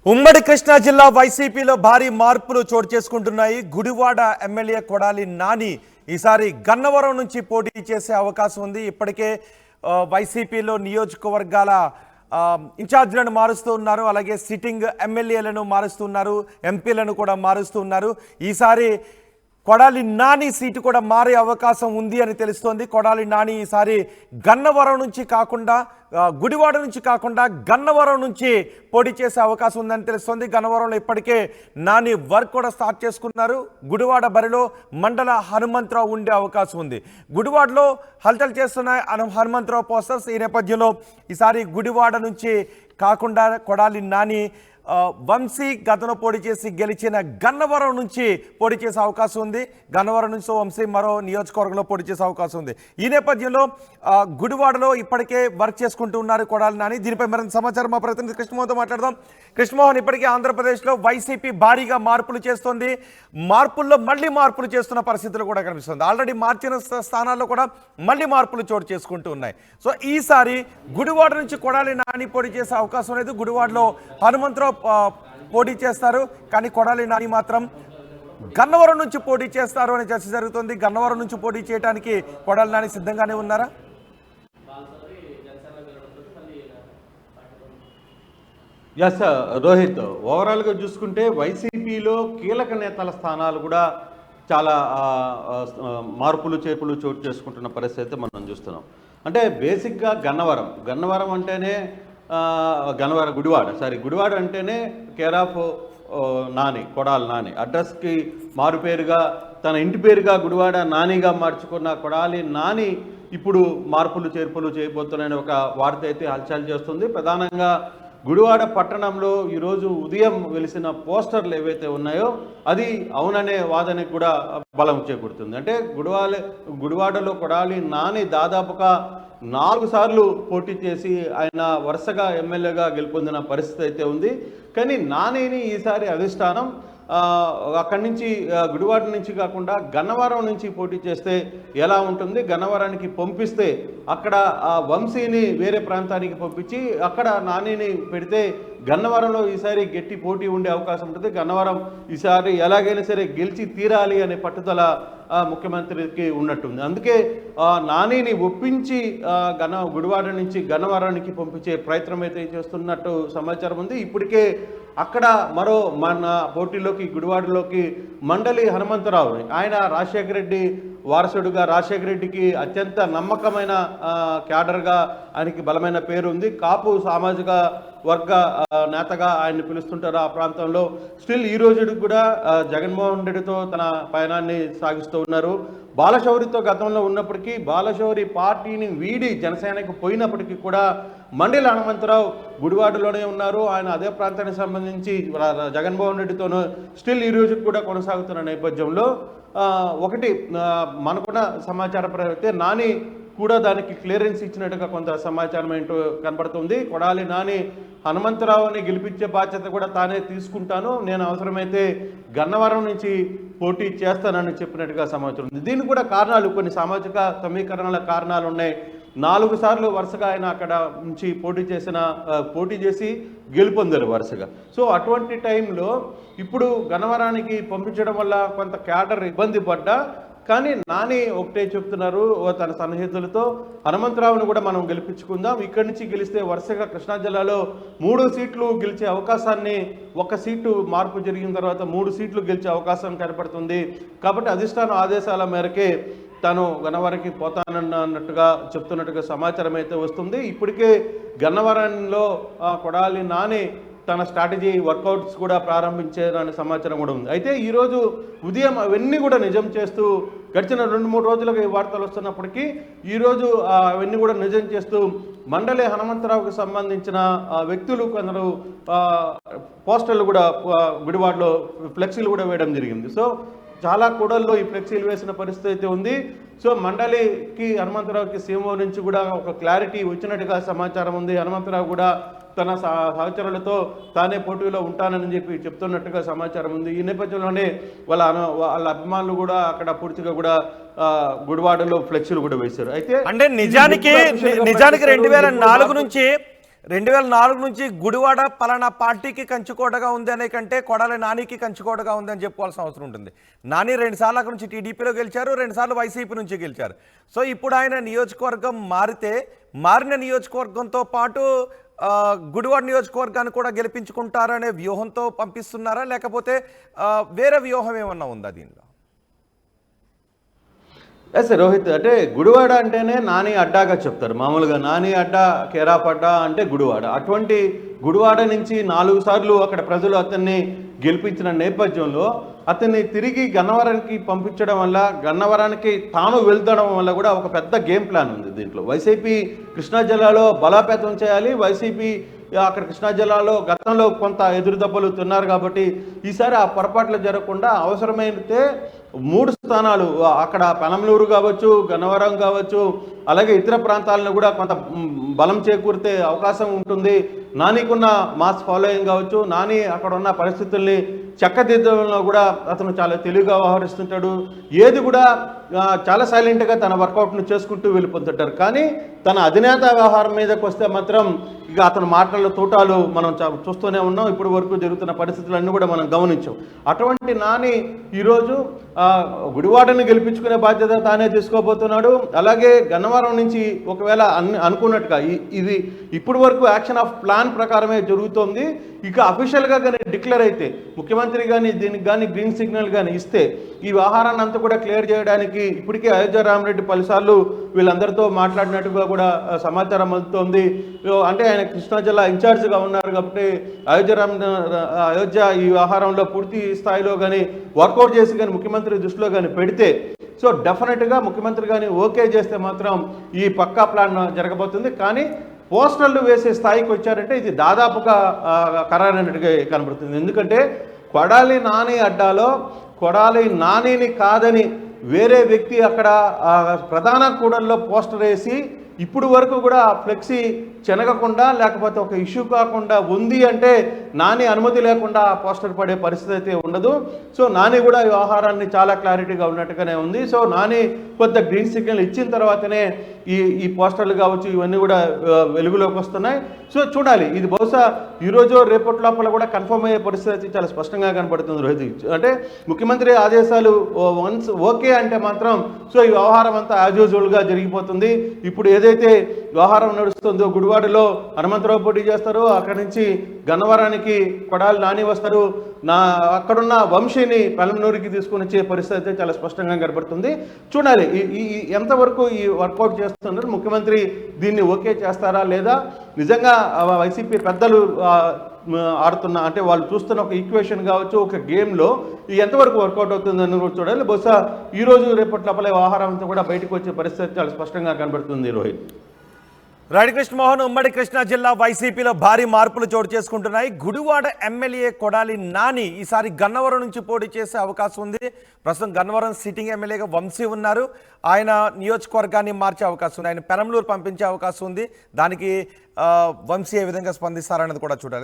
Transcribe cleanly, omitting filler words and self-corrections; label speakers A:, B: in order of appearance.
A: ఉమ్మడి కృష్ణా జిల్లా వైసీపీలో భారీ మార్పులు చోటు చేసుకుంటున్నాయి. గుడివాడ ఎమ్మెల్యే కొడాలి నాని ఈసారి గన్నవరం నుంచి పోటీ చేసే అవకాశం ఉంది. ఇప్పటికే వైసీపీలో నియోజకవర్గాల ఇన్ఛార్జీలను మారుస్తూ ఉన్నారు. అలాగే సిట్టింగ్ ఎమ్మెల్యేలను మారుస్తున్నారు, ఎంపీలను కూడా మారుస్తున్నారు. ఈసారి కొడాలి నాని సీటు కూడా మారే అవకాశం ఉంది అని తెలుస్తోంది. కొడాలి నాని ఈసారి గన్నవరం నుంచి కాకుండా గుడివాడ నుంచి కాకుండా గన్నవరం నుంచి పోటీ చేసే అవకాశం ఉందని తెలుస్తోంది. గన్నవరంలో ఇప్పటికే నాని వర్క్ కూడా స్టార్ట్ చేసుకున్నారు. గుడివాడ బరిలో మండల హనుమంతరావు ఉండే అవకాశం ఉంది. గుడివాడలో హల్చల్ చేస్తున్న హనుమంతరావు పోస్టర్స్. ఈ నేపథ్యంలో ఈసారి గుడివాడ నుంచి కాకుండా కొడాలి నాని వంశీ గతంలో పోటీ చేసి గెలిచిన గన్నవరం నుంచి పోటీ చేసే అవకాశం ఉంది. గన్నవరం నుంచి వంశీ మరో నియోజకవర్గంలో పోటీ చేసే అవకాశం ఉంది. ఈ నేపథ్యంలో గుడివాడలో ఇప్పటికే వర్క్ చేసుకుంటూ ఉన్నారు కొడాలి నాని. దీనిపై మరింత సమాచారం మా ప్రతినిధి కృష్ణమోహన్తో మాట్లాడదాం. కృష్ణమోహన్, ఇప్పటికే ఆంధ్రప్రదేశ్లో వైసీపీ భారీగా మార్పులు చేస్తోంది. మార్పుల్లో మళ్ళీ మార్పులు చేస్తున్న పరిస్థితులు కూడా కనిపిస్తుంది. ఆల్రెడీ మార్చిన స్థానాల్లో కూడా మళ్ళీ మార్పులు చోటు చేసుకుంటూ ఉన్నాయి. సో ఈసారి గుడివాడ నుంచి కొడాలి నాని పోటీ చేసే అవకాశం లేదు. గుడివాడలో హనుమంతరావు పోటీ చేస్తారు, కానీ కొడాలి నాని మాత్రం గన్నవరం నుంచి పోటీ చేస్తారు అని చర్చ జరుగుతుంది. గన్నవరం నుంచి పోటీ చేయడానికి కొడాలి నాని సిద్ధంగానే ఉన్నారా?
B: ఎస్ రోహిత్, ఓవరాల్గా చూసుకుంటే వైసీపీలో కీలక నేతల స్థానాలు కూడా చాలా మార్పులు చేర్పులు చోటు చేసుకుంటున్న పరిస్థితి మనం చూస్తున్నాం. అంటే బేసిక్గా గన్నవరం అంటేనే గుడివాడ అంటేనే కేర్ ఆఫ్ నాని, కొడాలి నాని. అడ్రస్కి మారుపేరుగా తన ఇంటి పేరుగా గుడివాడ నానిగా మార్చుకున్న కొడాలి నాని ఇప్పుడు మార్పులు చేర్పులు చేయబోతున్నాయని ఒక వార్త అయితే హల్చల్ చేస్తుంది. ప్రధానంగా గుడివాడ పట్టణంలో ఈరోజు ఉదయం వెలిసిన పోస్టర్లు ఏవైతే ఉన్నాయో అది అవుననే వాదనకు కూడా బలం చేకూరుతుంది. అంటే గుడివాడలో కొడాలి నాని దాదాపుగా 4 సార్లు పోటీ చేసి ఆయన వరుసగా ఎమ్మెల్యేగా గెలుపొందిన పరిస్థితి అయితే ఉంది. కానీ నానిని ఈసారి అధిష్టానం అక్కడి నుంచి గుడివాడ నుంచి కాకుండా గన్నవరం నుంచి పోటీ చేస్తే ఎలా ఉంటుంది, గన్నవరానికి పంపిస్తే అక్కడ వంశీని వేరే ప్రాంతానికి పంపించి అక్కడ నానిని పెడితే గన్నవరంలో ఈసారి గట్టి పోటీ ఉండే అవకాశం ఉంటుంది. గన్నవరం ఈసారి ఎలాగైనా సరే గెలిచి తీరాలి అనే పట్టుదల ముఖ్యమంత్రికి ఉన్నట్టుంది. అందుకే నానిని ఒప్పించి గుడివాడ నుంచి గన్నవరానికి పంపించే ప్రయత్నం అయితే చేస్తున్నట్టు సమాచారం ఉంది. ఇప్పటికే అక్కడ మరో మన పోటీలోకి గుడివాడలోకి మండలి హనుమంతరావుని, ఆయన రాజశేఖర రెడ్డి వారసుడుగా, రాజశేఖర రెడ్డికి అత్యంత నమ్మకమైన క్యాడర్గా ఆయనకి బలమైన పేరు ఉంది. కాపు సామాజిక వర్గ నేతగా ఆయన్ని పిలుస్తుంటారు ఆ ప్రాంతంలో. స్టిల్ ఈ రోజుకి కూడా జగన్మోహన్ రెడ్డితో తన పయనాన్ని సాగిస్తూ ఉన్నారు. బాలశౌరితో గతంలో ఉన్నప్పటికీ బాలశౌరి పార్టీని వీడి జనసేనకు పోయినప్పటికీ కూడా మండలి హనుమంతరావు గుడివాడలోనే ఉన్నారు. ఆయన అదే ప్రాంతానికి సంబంధించి జగన్మోహన్ రెడ్డితోనూ స్టిల్ ఈ రోజుకి కూడా కొనసాగుతున్న నేపథ్యంలో ఒకటి మనకున్న సమాచారం ప్రకారం నాని కూడా దానికి క్లియరెన్స్ ఇచ్చినట్టుగా కొంత సమాచారం ఏంటో కనబడుతుంది. కొడాలి నాని హనుమంతరావుని గెలిపించే బాధ్యత కూడా తానే తీసుకుంటాను, నేను అవసరమైతే గన్నవరం నుంచి పోటీ చేస్తానని చెప్పినట్టుగా సమాచారం ఉంది. దీనికి కూడా కారణాలు, కొన్ని సామాజిక సమీకరణల కారణాలు ఉన్నాయి. 4 సార్లు వరుసగా ఆయన అక్కడ నుంచి పోటీ చేసి గెలుపొందారు వరుసగా. సో అటువంటి టైంలో ఇప్పుడు గన్నవరానికి పంపించడం వల్ల కొంత క్యాడర్ ఇబ్బంది పడ్డా, కానీ నాని ఒకటే చెప్తున్నారు తన సన్నిహితులతో, హనుమంతరావుని కూడా మనం గెలిపించుకుందాం, ఇక్కడి నుంచి గెలిస్తే వరుసగా కృష్ణా జిల్లాలో 3 సీట్లు గెలిచే అవకాశాన్ని, 1 సీటు మార్పు జరిగిన తర్వాత 3 సీట్లు గెలిచే అవకాశం కనపడుతుంది. కాబట్టి అధిష్టానం ఆదేశాల మేరకే తాను గన్నవరానికి పోతానన్నట్టుగా చెప్తున్నట్టుగా సమాచారం అయితే వస్తుంది. ఇప్పటికే గన్నవరంలో కొడాలి నాని తన స్ట్రాటజీ వర్కౌట్స్ కూడా ప్రారంభించారనే సమాచారం కూడా ఉంది. అయితే ఈరోజు ఉదయం అవన్నీ కూడా నిజం చేస్తూ, గడిచిన 2-3 రోజులుగా ఈ వార్తలు వస్తున్నప్పటికీ ఈరోజు అవన్నీ కూడా నిజం చేస్తూ మండలి హనుమంతరావుకి సంబంధించిన వ్యక్తులు కొందరు పోస్టర్లు కూడా గుడివాడలో ఫ్లెక్సీలు కూడా వేయడం జరిగింది. సో చాలా కూడల్లో ఈ ఫ్లెక్సీలు వేసిన పరిస్థితి అయితే ఉంది. సో మండలికి హనుమంతరావుకి సీఎంఓ నుంచి కూడా ఒక క్లారిటీ వచ్చినట్టుగా సమాచారం ఉంది. హనుమంతరావు కూడా తన సహచరులతో తానే పోటీలో ఉంటానని చెప్పి చెప్తున్నట్టుగా సమాచారం ఉంది. ఈ నేపథ్యంలోనే వాళ్ళ అభిమానులు కూడా అక్కడ పూర్తిగా కూడా గుడివాడలో ఫ్లెక్సీలు కూడా వేశారు. అయితే
A: అంటే నిజానికి 2004 నుంచి 2004 నుంచి గుడివాడ పలానా పార్టీకి కంచుకోటగా ఉంది అనే కంటే కొడాలి నానికి కంచుకోటగా ఉంది అని చెప్పుకోవాల్సిన అవసరం ఉంటుంది. నాని 2 సార్లు అక్కడ నుంచి టీడీపీలో గెలిచారు, 2 సార్లు వైసీపీ నుంచి గెలిచారు. సో ఇప్పుడు ఆయన నియోజకవర్గం మారిన నియోజకవర్గంతో పాటు గుడివాడ నియోజకవర్గాన్ని కూడా గెలిపించుకుంటారనే వ్యూహంతో పంపిస్తున్నారా, లేకపోతే వేరే వ్యూహం ఏమన్నా ఉందా దీనిలో?
B: ఎస్ రోహిత్, అంటే గుడివాడ అంటేనే నాని అడ్డాగా చెప్తారు. మామూలుగా నాని అడ్డా, కేరాఫ్ అడ్డా అంటే గుడివాడ. అటువంటి గుడివాడ నుంచి 4 సార్లు అక్కడ ప్రజలు అతన్ని గెలిపించిన నేపథ్యంలో అతన్ని తిరిగి గన్నవరానికి పంపించడం వల్ల, గన్నవరానికి తాను వెళ్తడం వల్ల కూడా ఒక పెద్ద గేమ్ ప్లాన్ ఉంది దీంట్లో. వైసీపీ కృష్ణా జిల్లాలో బలోపేతం చేయాలి. వైసీపీ అక్కడ కృష్ణా జిల్లాలో గతంలో కొంత ఎదురుదెబ్బలు తిన్నారు కాబట్టి ఈసారి ఆ పొరపాట్లు జరగకుండా అవసరమైతే 3 స్థానాలు అక్కడ పెనమలూరు కావచ్చు, గన్నవరం కావచ్చు, అలాగే ఇతర ప్రాంతాలను కూడా కొంత బలం చేకూరితే అవకాశం ఉంటుంది. నానికున్న మాస్ ఫాలోయింగ్ కావచ్చు, నాని అక్కడ ఉన్న పరిస్థితుల్ని చక్కదిద్దడంలో కూడా అతను చాలా తెలివిగా వ్యవహరిస్తుంటాడు. ఏది కూడా చాలా సైలెంట్గా తన వర్కౌట్ను చేసుకుంటూ వెళ్ళిపోతుంటారు. కానీ తన అధినేత వ్యవహారం మీదకి వస్తే మాత్రం ఇక అతని మాటల్లో తూటాలు మనం చూస్తూనే ఉన్నాం. ఇప్పటి వరకు జరుగుతున్న పరిస్థితులన్నీ కూడా మనం గమనించాం. అటువంటి నాని ఈరోజు గుడివాడని గెలిపించుకునే బాధ్యత తానే తీసుకోబోతున్నాడు. అలాగే గన్నవరం నుంచి ఒకవేళ అనుకున్నట్టుగా ఇది ఇప్పటి వరకు యాక్షన్ ఆఫ్ ప్లాన్ ప్రకారమే జరుగుతోంది. ఇక అఫీషియల్గా కానీ డిక్లేర్ అయితే, ముఖ్యమంత్రి కానీ దీనికి కానీ గ్రీన్ సిగ్నల్ కానీ ఇస్తే ఈ వ్యవహారాన్ని అంతా కూడా క్లియర్ చేయడానికి ఇప్పటికే అయోధ్య రామరెడ్డి పలుసార్లు వీళ్ళందరితో మాట్లాడినట్టుగా కూడా సమాచారం అందుతోంది. అంటే ఆయన కృష్ణా జిల్లా ఇన్ఛార్జ్గా ఉన్నారు కాబట్టి అయోధ్య ఈ వ్యవహారంలో పూర్తి స్థాయిలో కానీ వర్కౌట్ చేసి కానీ ముఖ్యమంత్రి దృష్టిలో కానీ పెడితే, సో డెఫినెట్గా ముఖ్యమంత్రి కానీ ఓకే చేస్తే మాత్రం ఈ పక్కా ప్లాన్ జరగబోతుంది. కానీ పోస్టర్లు వేసే స్థాయికి వచ్చారంటే ఇది దాదాపుగా ఖరారైనట్టుగా కనబడుతుంది. ఎందుకంటే కొడాలి నాని అడ్డాలో కొడాలి నానిని కాదని వేరే వ్యక్తి అక్కడ ప్రధాన కూడల్లో పోస్టర్ వేసి ఇప్పుడు వరకు కూడా ఫ్లెక్సీ చెనగకుండా, లేకపోతే ఒక ఇష్యూ కాకుండా ఉంది అంటే నాని అనుమతి లేకుండా పోస్టర్ పడే పరిస్థితి అయితే ఉండదు. సో నాని కూడా ఈ వ్యవహారాన్ని చాలా క్లారిటీగా ఉన్నట్టుగానే ఉంది. సో నాని కొంత గ్రీన్ సిగ్నల్ ఇచ్చిన తర్వాతనే ఈ పోస్టర్లు కావచ్చు ఇవన్నీ కూడా వెలుగులోకి వస్తున్నాయి. సో చూడాలి, ఇది బహుశా ఈరోజు రేపటి లోపల కూడా కన్ఫర్మ్ అయ్యే పరిస్థితి చాలా స్పష్టంగా కనబడుతుంది రోహిత్. అంటే ముఖ్యమంత్రి ఆదేశాలు వన్స్ ఓకే అంటే మాత్రం సో ఈ వ్యవహారం అంతా యాజ్ యూజువల్గా జరిగిపోతుంది. ఇప్పుడు ఏదైతే వ్యవహారం నడుస్తుందో, గుడివాడలో హనుమంతరావు పోటీ చేస్తారు, అక్కడి నుంచి గన్నవరానికి కొడాలి నాని వస్తారు, అక్కడున్న వంశీని పెనమలూరుకి తీసుకుని వచ్చే పరిస్థితి చాలా స్పష్టంగా కనబడుతుంది. చూడాలి ఈ ఎంతవరకు ఈ వర్కౌట్ చేస్తున్నారు, ముఖ్యమంత్రి దీన్ని ఓకే చేస్తారా లేదా, నిజంగా వైసీపీ పెద్దలు ఆడుతున్న అంటే వాళ్ళు చూస్తున్న ఒక ఈక్వేషన్ కావచ్చు, ఒక గేమ్లో ఎంతవరకు వర్కౌట్ అవుతుందని కూడా చూడాలి. బహుశా ఈరోజు రేపటి లోపల వ్యవహారం అంతా కూడా బయటకు వచ్చే పరిస్థితి చాలా స్పష్టంగా కనబడుతుంది రోహిత్.
A: రాడి కృష్ణమోహన్, ఉమ్మడి కృష్ణా జిల్లా వైసీపీలో భారీ మార్పులు చోటు చేసుకుంటున్నాయి. గుడివాడ ఎమ్మెల్యే కొడాలి నాని ఈసారి గన్నవరం నుంచి పోటీ చేసే అవకాశం ఉంది. ప్రస్తుతం గన్నవరం సిట్టింగ్ ఎమ్మెల్యేగా వంశీ ఉన్నారు. ఆయన నియోజకవర్గాన్ని మార్చే అవకాశం ఉంది, ఆయన పెనమలూరు పంపించే అవకాశం ఉంది. దానికి వంశీ ఏ విధంగా స్పందిస్తారన్నది కూడా చూడాలి.